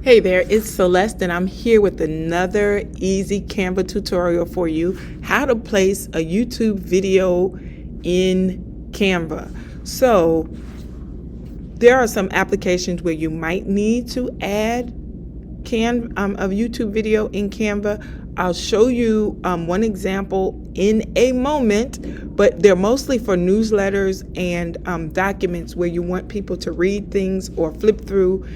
Hey there, it's Celeste and I'm here with another easy Canva tutorial for you, how to place a YouTube video in Canva. So there are some applications where you might need to add a YouTube video in Canva. I'll show you one example in a moment, but they're mostly for newsletters and documents where you want people to read things or flip through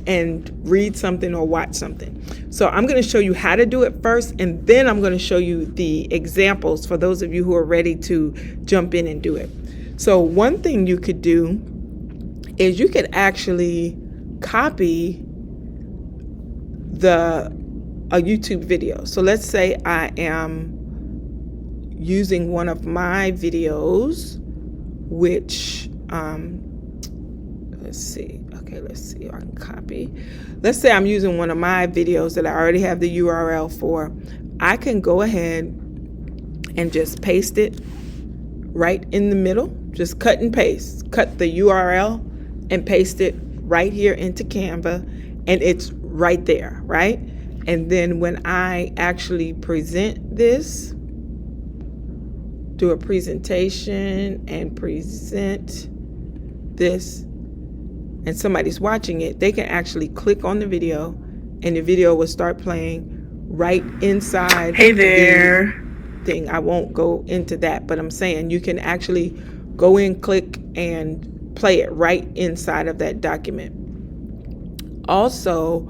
and read something or watch something. So I'm going to show you how to do it first, and then I'm going to show you the examples for those of you who are ready to jump in and do it. So one thing you could do is you could actually copy a YouTube video. So let's say I am using one of my videos, which let's see if I can copy. Let's say I'm using one of my videos that I already have the URL for. I can go ahead and just paste it right in the middle. Just cut and paste. Cut the URL and paste it right here into Canva, and it's right there, right? And then when I actually present this, do a presentation and present this, and somebody's watching it, they can actually click on the video and the video will start playing right inside. Hey there. The thing. I won't go into that, but I'm saying you can actually go in, click, and play it right inside of that document. Also,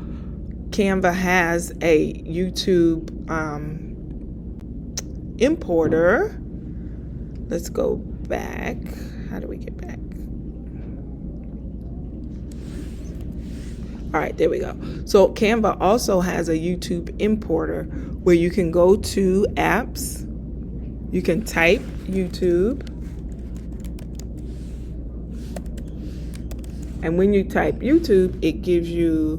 Canva has a YouTube importer. Let's go back. How do we get back? All right, there we go. So Canva also has a YouTube importer where you can go to apps, you can type YouTube, and when you type YouTube, it gives you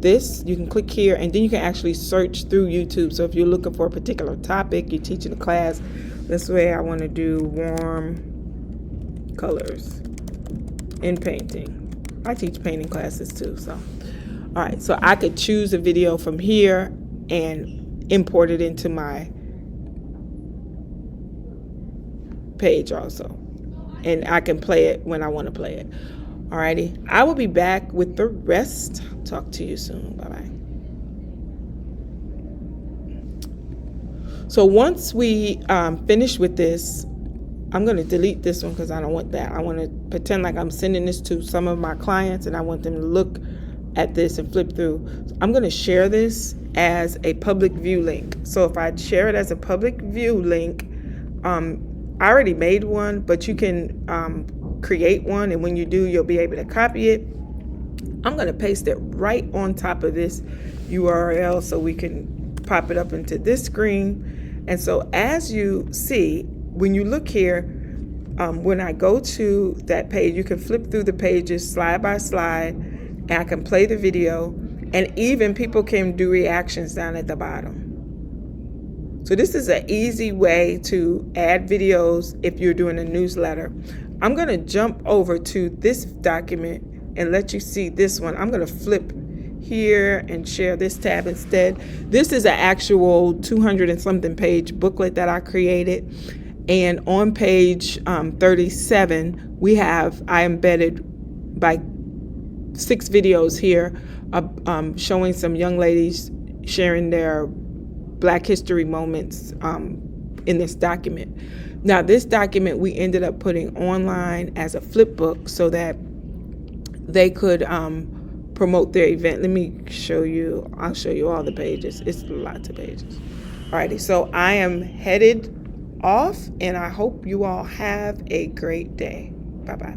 this. You can click here, and then you can actually search through YouTube. So if you're looking for a particular topic, you're teaching a class, this way I want to do warm colors in painting. I teach painting classes too, so. All right, so I could choose a video from here and import it into my page also. And I can play it when I want to play it. Alrighty, I will be back with the rest. Talk to you soon. Bye-bye. So once we finish with this, I'm going to delete this one because I don't want that. I want to pretend like I'm sending this to some of my clients and I want them to look at this and flip through. So I'm going to share this as a public view link. So if I share it as a public view link, I already made one, but you can create one, and when you do, you'll be able to copy it. I'm going to paste it right on top of this URL so we can pop it up into this screen. And so as you see, when you look here, when I go to that page, you can flip through the pages slide by slide, and I can play the video, and even people can do reactions down at the bottom. So this is an easy way to add videos if you're doing a newsletter. I'm going to jump over to this document and let you see this one. I'm going to flip here and share this tab instead. This is an actual 200 and something page booklet that I created. And on page 37, I embedded by 6 videos here showing some young ladies sharing their Black History moments in this document. Now, this document we ended up putting online as a flip book so that they could promote their event. Let me show you. I'll show you all the pages. It's lots of pages. Alrighty, so I am headed off, and I hope you all have a great day. Bye-bye.